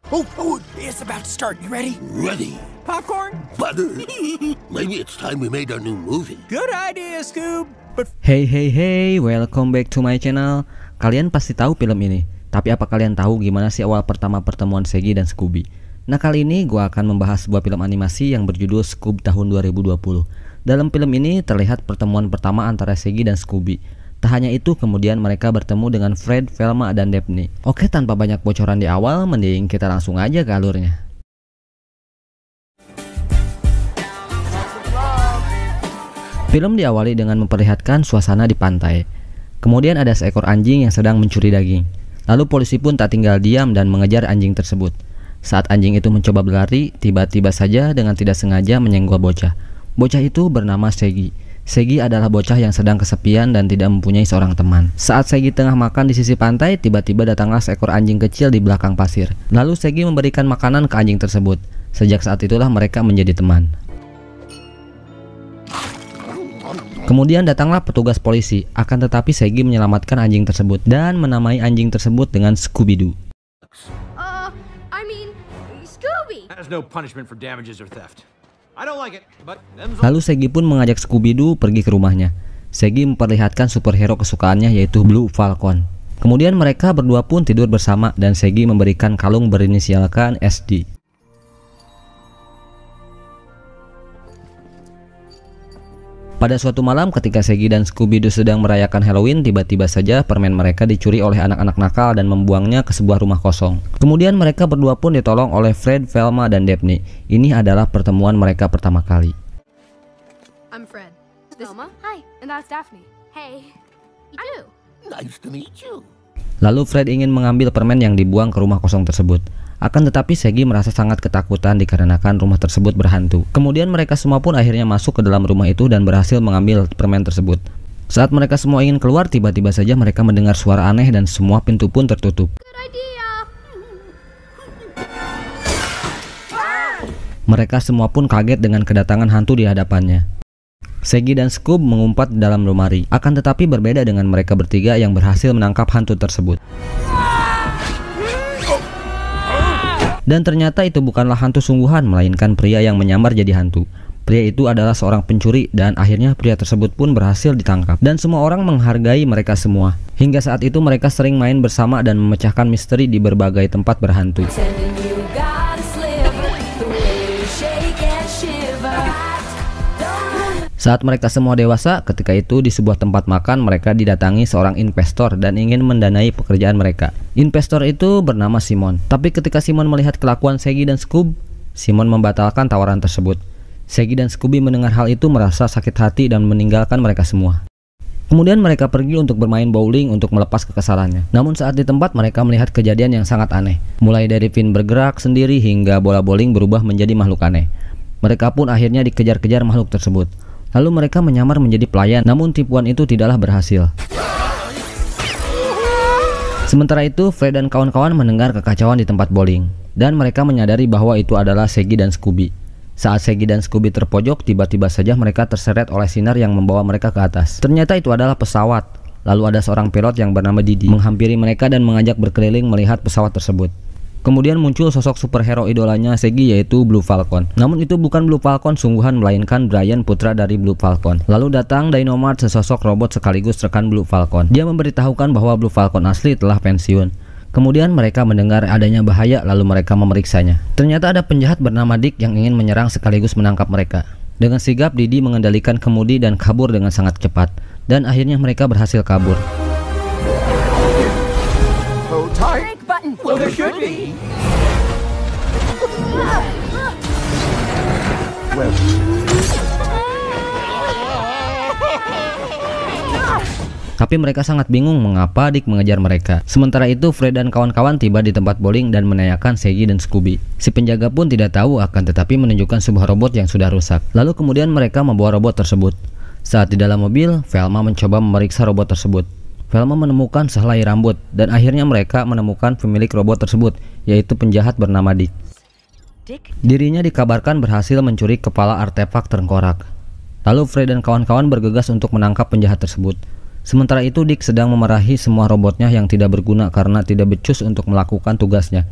It's about to start. You ready? Ready. Popcorn? Butter. Maybe it's time we made our new movie. Good idea, Scoob. But Hey, welcome back to my channel. Kalian pasti tahu film ini, tapi apa kalian tahu gimana sih awal pertama pertemuan Shaggy dan Scooby? Nah, kali ini gua akan membahas sebuah film animasi yang berjudul Scoob tahun 2020. Dalam film ini terlihat pertemuan pertama antara Shaggy dan Scooby. Tak hanya itu, kemudian mereka bertemu dengan Fred, Velma, dan Daphne. Oke, tanpa banyak bocoran di awal, mending kita langsung aja ke alurnya. Film diawali dengan memperlihatkan suasana di pantai. Kemudian ada seekor anjing yang sedang mencuri daging. Lalu polisi pun tak tinggal diam dan mengejar anjing tersebut. Saat anjing itu mencoba berlari, tiba-tiba saja dengan tidak sengaja menyenggol bocah. Bocah itu bernama Shaggy. Shaggy adalah bocah yang sedang kesepian dan tidak mempunyai seorang teman. Saat Shaggy tengah makan di sisi pantai, tiba-tiba datanglah seekor anjing kecil di belakang pasir. Lalu Shaggy memberikan makanan ke anjing tersebut. Sejak saat itulah mereka menjadi teman. Kemudian datanglah petugas polisi, akan tetapi Shaggy menyelamatkan anjing tersebut dan menamai anjing tersebut dengan Scooby-Doo. Scooby. There's no punishment for damages or theft. I don't like it, but Lalu Shaggy pun mengajak Scooby-Doo pergi ke rumahnya. Shaggy memperlihatkan superhero kesukaannya yaitu Blue Falcon. Kemudian mereka berdua pun tidur bersama dan Shaggy memberikan kalung berinisialkan SD. Pada suatu malam ketika Shaggy dan Scooby-Doo sedang merayakan Halloween, tiba-tiba saja permen mereka dicuri oleh anak-anak nakal dan membuangnya ke sebuah rumah kosong. Kemudian mereka berdua pun ditolong oleh Fred, Velma, dan Daphne. Ini adalah pertemuan mereka pertama kali. I'm Fred. Velma? Hi, and that's Daphne. Hey. You too. Nice to meet you. Lalu Fred ingin mengambil permen yang dibuang ke rumah kosong tersebut. Akan tetapi Shaggy merasa sangat ketakutan dikarenakan rumah tersebut berhantu. Kemudian mereka semua pun akhirnya masuk ke dalam rumah itu dan berhasil mengambil permen tersebut. Saat mereka semua ingin keluar, tiba-tiba saja mereka mendengar suara aneh dan semua pintu pun tertutup. Mereka semua pun kaget dengan kedatangan hantu di hadapannya. Shaggy dan Scoob mengumpat di dalam lemari. Akan tetapi berbeda dengan mereka bertiga yang berhasil menangkap hantu tersebut. Dan ternyata itu bukanlah hantu sungguhan, melainkan pria yang menyamar jadi hantu. Pria itu adalah seorang pencuri dan akhirnya pria tersebut pun berhasil ditangkap. Dan semua orang menghargai mereka semua. Hingga saat itu mereka sering main bersama dan memecahkan misteri di berbagai tempat berhantu. Saat mereka semua dewasa, ketika itu di sebuah tempat makan mereka didatangi seorang investor dan ingin mendanai pekerjaan mereka. Investor itu bernama Simon. Tapi ketika Simon melihat kelakuan Shaggy dan Scoob, Simon membatalkan tawaran tersebut. Shaggy dan Scooby mendengar hal itu merasa sakit hati dan meninggalkan mereka semua. Kemudian mereka pergi untuk bermain bowling untuk melepas kekesalannya. Namun saat di tempat mereka melihat kejadian yang sangat aneh. Mulai dari pin bergerak sendiri hingga bola bowling berubah menjadi makhluk aneh. Mereka pun akhirnya dikejar-kejar makhluk tersebut. Lalu mereka menyamar menjadi pelayan, namun tipuan itu tidaklah berhasil. Sementara itu, Fred dan kawan-kawan mendengar kekacauan di tempat bowling, dan mereka menyadari bahwa itu adalah Shaggy dan Scooby. Saat Shaggy dan Scooby terpojok, tiba-tiba saja mereka terseret oleh sinar yang membawa mereka ke atas. Ternyata itu adalah pesawat. Lalu ada seorang pilot yang bernama Didi menghampiri mereka dan mengajak berkeliling melihat pesawat tersebut. Kemudian muncul sosok superhero idolanya Shaggy yaitu Blue Falcon. Namun itu bukan Blue Falcon sungguhan, melainkan Brian, putra dari Blue Falcon. Lalu datang Dynamite, sesosok robot sekaligus rekan Blue Falcon. Dia memberitahukan bahwa Blue Falcon asli telah pensiun. Kemudian mereka mendengar adanya bahaya, lalu mereka memeriksanya. Ternyata ada penjahat bernama Dick yang ingin menyerang sekaligus menangkap mereka. Dengan sigap Didi mengendalikan kemudi dan kabur dengan sangat cepat. Dan akhirnya mereka berhasil kabur. well, there should be. Well. Tapi mereka sangat bingung mengapa Dick mengejar mereka. Sementara itu Fred dan kawan-kawan tiba di tempat bowling dan menanyakan Shaggy dan Scooby. Si penjaga pun tidak tahu akan tetapi menunjukkan sebuah robot yang sudah rusak. Lalu kemudian mereka membawa robot tersebut. Saat di dalam mobil, Velma mencoba memeriksa robot tersebut. Velma menemukan sehelai rambut dan akhirnya mereka menemukan pemilik robot tersebut, yaitu penjahat bernama Dick. Dirinya dikabarkan berhasil mencuri kepala artefak tengkorak. Lalu Fred dan kawan-kawan bergegas untuk menangkap penjahat tersebut. Sementara itu Dick sedang memarahi semua robotnya yang tidak berguna karena tidak becus untuk melakukan tugasnya.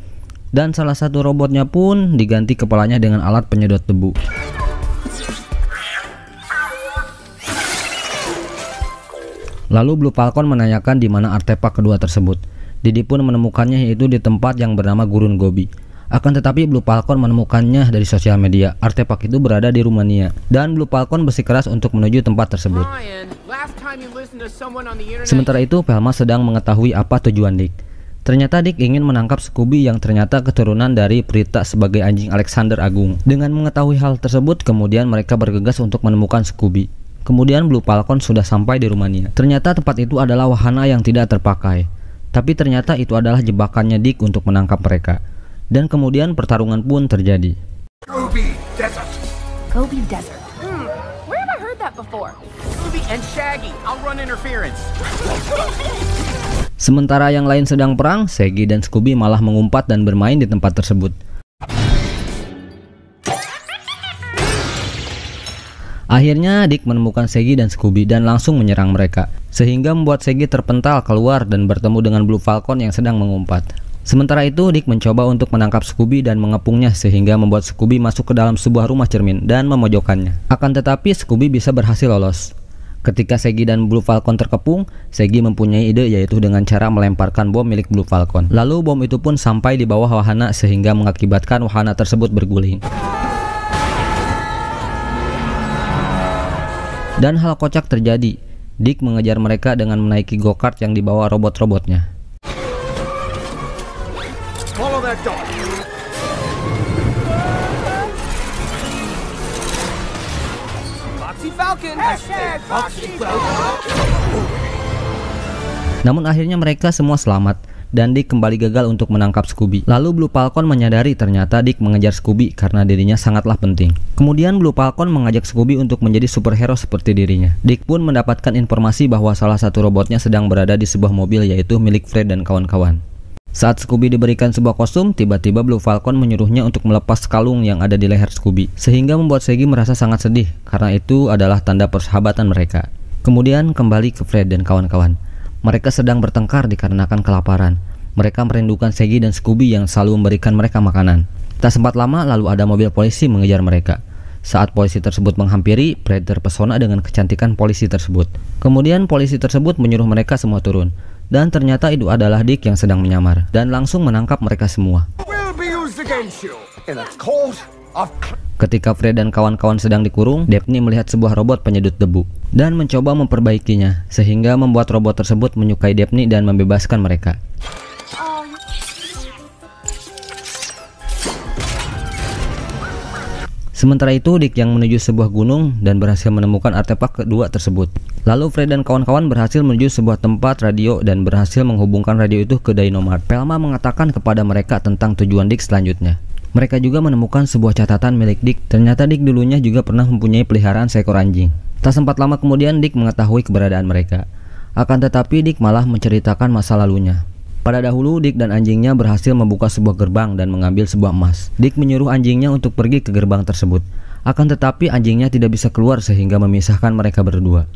Dan salah satu robotnya pun diganti kepalanya dengan alat penyedot debu. Lalu Blue Falcon menanyakan di mana artefak kedua tersebut. Didi pun menemukannya, yaitu di tempat yang bernama Gurun Gobi. Akan tetapi Blue Falcon menemukannya dari sosial media. Artefak itu berada di Rumania dan Blue Falcon bersikeras untuk menuju tempat tersebut. Sementara itu Velma sedang mengetahui apa tujuan Dick. Ternyata Dick ingin menangkap Scooby yang ternyata keturunan dari Prita sebagai anjing Alexander Agung. Dengan mengetahui hal tersebut, kemudian mereka bergegas untuk menemukan Scooby. Kemudian Blue Falcon sudah sampai di Rumania. Ternyata tempat itu adalah wahana yang tidak terpakai. Tapi ternyata itu adalah jebakannya Dick untuk menangkap mereka. Dan kemudian pertarungan pun terjadi. Gobi Desert. Gobi Desert. Where have I heard that before? Scooby and Shaggy. I'll run interference. Sementara yang lain sedang perang, Shaggy dan Scooby malah mengumpat dan bermain di tempat tersebut. Akhirnya Dick menemukan Shaggy dan Scooby dan langsung menyerang mereka, sehingga membuat Shaggy terpental keluar dan bertemu dengan Blue Falcon yang sedang mengumpat. Sementara itu Dick mencoba untuk menangkap Scooby dan mengepungnya, sehingga membuat Scooby masuk ke dalam sebuah rumah cermin dan memojokkannya. Akan tetapi Scooby bisa berhasil lolos. Ketika Shaggy dan Blue Falcon terkepung, Shaggy mempunyai ide, yaitu dengan cara melemparkan bom milik Blue Falcon. Lalu bom itu pun sampai di bawah wahana sehingga mengakibatkan wahana tersebut berguling. Dan hal kocak terjadi. Dick mengejar mereka dengan menaiki go-kart yang dibawa robot-robotnya. Follow that dog. Foxy Falcon. Hashtag Foxy Falcon. Namun akhirnya mereka semua selamat dan Dick kembali gagal untuk menangkap Scooby. Lalu Blue Falcon menyadari ternyata Dick mengejar Scooby karena dirinya sangatlah penting. Kemudian Blue Falcon mengajak Scooby untuk menjadi superhero seperti dirinya. Dick pun mendapatkan informasi bahwa salah satu robotnya sedang berada di sebuah mobil, yaitu milik Fred dan kawan-kawan. Saat Scooby diberikan sebuah kostum, tiba-tiba Blue Falcon menyuruhnya untuk melepas kalung yang ada di leher Scooby, sehingga membuat Shaggy merasa sangat sedih karena itu adalah tanda persahabatan mereka. Kemudian kembali ke Fred dan kawan-kawan. Mereka sedang bertengkar dikarenakan kelaparan. Mereka merindukan Shaggy dan Scooby yang selalu memberikan mereka makanan. Tak sempat lama lalu ada mobil polisi mengejar mereka. Saat polisi tersebut menghampiri, Fred terpesona dengan kecantikan polisi tersebut. Kemudian polisi tersebut menyuruh mereka semua turun. Dan ternyata itu adalah Dick yang sedang menyamar dan langsung menangkap mereka semua. Ketika Fred dan kawan-kawan sedang dikurung, Daphne melihat sebuah robot penyedot debu dan mencoba memperbaikinya, sehingga membuat robot tersebut menyukai Daphne dan membebaskan mereka. Sementara itu Dick yang menuju sebuah gunung dan berhasil menemukan artefak kedua tersebut. Lalu Fred dan kawan-kawan berhasil menuju sebuah tempat radio dan berhasil menghubungkan radio itu ke Dynamart. Velma mengatakan kepada mereka tentang tujuan Dick selanjutnya. Mereka juga menemukan sebuah catatan milik Dick. Ternyata Dick dulunya juga pernah mempunyai peliharaan seekor anjing. Tak sempat lama kemudian Dick mengetahui keberadaan mereka. Akan tetapi Dick malah menceritakan masa lalunya. Pada dahulu Dick dan anjingnya berhasil membuka sebuah gerbang dan mengambil sebuah emas. Dick menyuruh anjingnya untuk pergi ke gerbang tersebut. Akan tetapi anjingnya tidak bisa keluar sehingga memisahkan mereka berdua.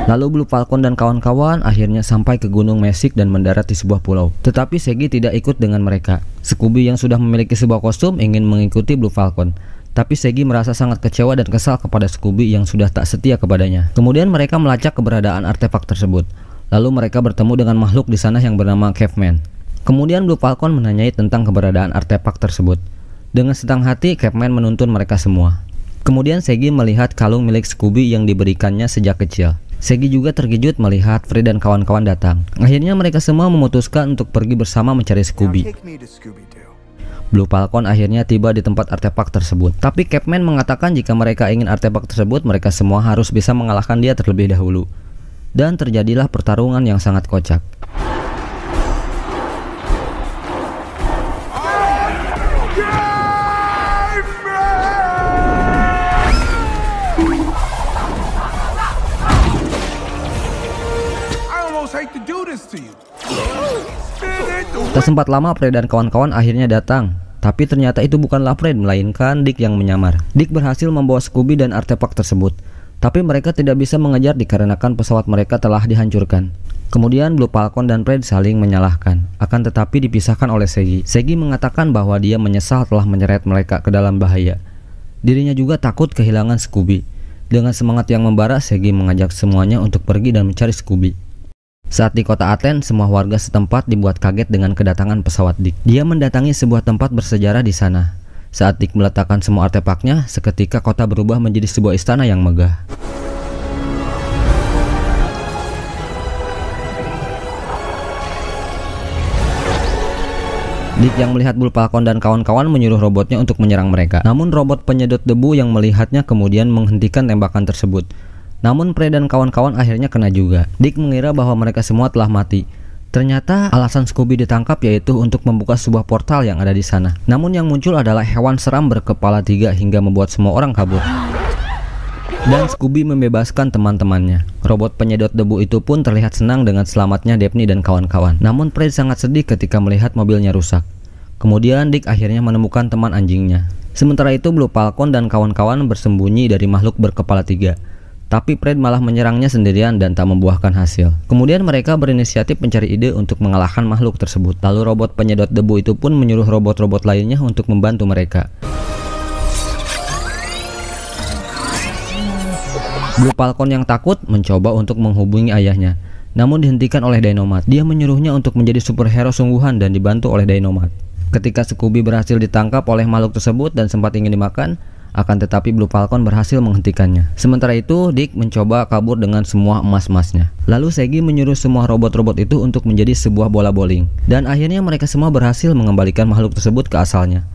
Lalu Blue Falcon dan kawan-kawan akhirnya sampai ke Gunung Mesik dan mendarat di sebuah pulau. Tetapi Shaggy tidak ikut dengan mereka. Scooby yang sudah memiliki sebuah kostum ingin mengikuti Blue Falcon. Tapi Shaggy merasa sangat kecewa dan kesal kepada Scooby yang sudah tak setia kepadanya. Kemudian mereka melacak keberadaan artefak tersebut. Lalu mereka bertemu dengan makhluk di sana yang bernama Caveman. Kemudian Blue Falcon menanyai tentang keberadaan artefak tersebut. Dengan senang hati, Caveman menuntun mereka semua. Kemudian Shaggy melihat kalung milik Scooby yang diberikannya sejak kecil. Shaggy juga terkejut melihat Fred dan kawan-kawan datang. Akhirnya mereka semua memutuskan untuk pergi bersama mencari Scooby. Blue Falcon akhirnya tiba di tempat artefak tersebut. Tapi Caveman mengatakan jika mereka ingin artefak tersebut, mereka semua harus bisa mengalahkan dia terlebih dahulu. Dan terjadilah pertarungan yang sangat kocak. Tak sempat lama Fred dan kawan-kawan akhirnya datang. Tapi ternyata itu bukanlah Fred, melainkan Dick yang menyamar. Dick berhasil membawa Scooby dan artefak tersebut. Tapi mereka tidak bisa mengejar dikarenakan pesawat mereka telah dihancurkan. Kemudian Blue Falcon dan Fred saling menyalahkan, akan tetapi dipisahkan oleh Shaggy. Shaggy mengatakan bahwa dia menyesal telah menyeret mereka ke dalam bahaya. Dirinya juga takut kehilangan Scooby. Dengan semangat yang membara, Shaggy mengajak semuanya untuk pergi dan mencari Scooby. Saat di kota Athens, semua warga setempat dibuat kaget dengan kedatangan pesawat Dick. Dia mendatangi sebuah tempat bersejarah di sana. Saat Dick meletakkan semua artefaknya, seketika kota berubah menjadi sebuah istana yang megah. Dick yang melihat Blue Falcon dan kawan-kawan menyuruh robotnya untuk menyerang mereka. Namun robot penyedot debu yang melihatnya kemudian menghentikan tembakan tersebut. Namun Fred dan kawan-kawan akhirnya kena juga. Dick mengira bahwa mereka semua telah mati. Ternyata alasan Scooby ditangkap yaitu untuk membuka sebuah portal yang ada di sana. Namun yang muncul adalah hewan seram berkepala 3 hingga membuat semua orang kabur. Dan Scooby membebaskan teman-temannya. Robot penyedot debu itu pun terlihat senang dengan selamatnya Daphne dan kawan-kawan. Namun Fred sangat sedih ketika melihat mobilnya rusak. Kemudian Dick akhirnya menemukan teman anjingnya. Sementara itu Blue Falcon dan kawan-kawan bersembunyi dari makhluk berkepala 3. Tapi Fred malah menyerangnya sendirian dan tak membuahkan hasil. Kemudian mereka berinisiatif mencari ide untuk mengalahkan makhluk tersebut. Lalu robot penyedot debu itu pun menyuruh robot-robot lainnya untuk membantu mereka. Blue Falcon yang takut mencoba untuk menghubungi ayahnya, namun dihentikan oleh Dynomat. Dia menyuruhnya untuk menjadi superhero sungguhan dan dibantu oleh Dynomat. Ketika Scooby berhasil ditangkap oleh makhluk tersebut dan sempat ingin dimakan, akan tetapi Blue Falcon berhasil menghentikannya. Sementara itu Dick mencoba kabur dengan semua emas-emasnya. Lalu Shaggy menyuruh semua robot-robot itu untuk menjadi sebuah bola bowling. Dan akhirnya mereka semua berhasil mengembalikan makhluk tersebut ke asalnya.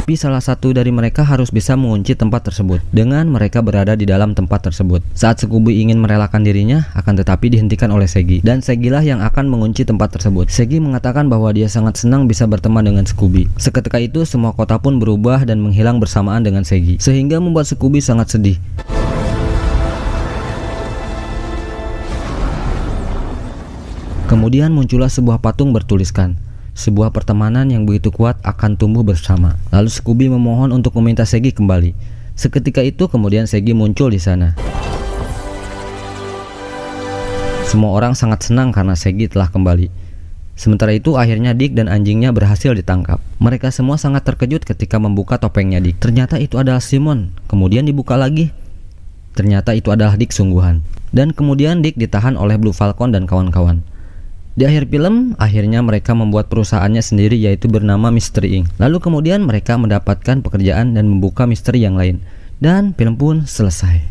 Tapi salah satu dari mereka harus bisa mengunci tempat tersebut dengan mereka berada di dalam tempat tersebut. Saat Scooby ingin merelakan dirinya, akan tetapi dihentikan oleh Shaggy. Dan Shaggy lah yang akan mengunci tempat tersebut. Shaggy mengatakan bahwa dia sangat senang bisa berteman dengan Scooby. Seketika itu semua kota pun berubah dan menghilang bersamaan dengan Shaggy, sehingga membuat Scooby sangat sedih. Kemudian muncullah sebuah patung bertuliskan, sebuah pertemanan yang begitu kuat akan tumbuh bersama. Lalu Scooby memohon untuk meminta Shaggy kembali. Seketika itu kemudian Shaggy muncul di sana. Semua orang sangat senang karena Shaggy telah kembali. Sementara itu akhirnya Dick dan anjingnya berhasil ditangkap. Mereka semua sangat terkejut ketika membuka topengnya Dick. Ternyata itu adalah Simon. Kemudian dibuka lagi. Ternyata itu adalah Dick sungguhan. Dan kemudian Dick ditahan oleh Blue Falcon dan kawan-kawan. Di akhir film, akhirnya mereka membuat perusahaannya sendiri yaitu bernama Mystery Inc. Lalu kemudian mereka mendapatkan pekerjaan dan membuka misteri yang lain. Dan film pun selesai.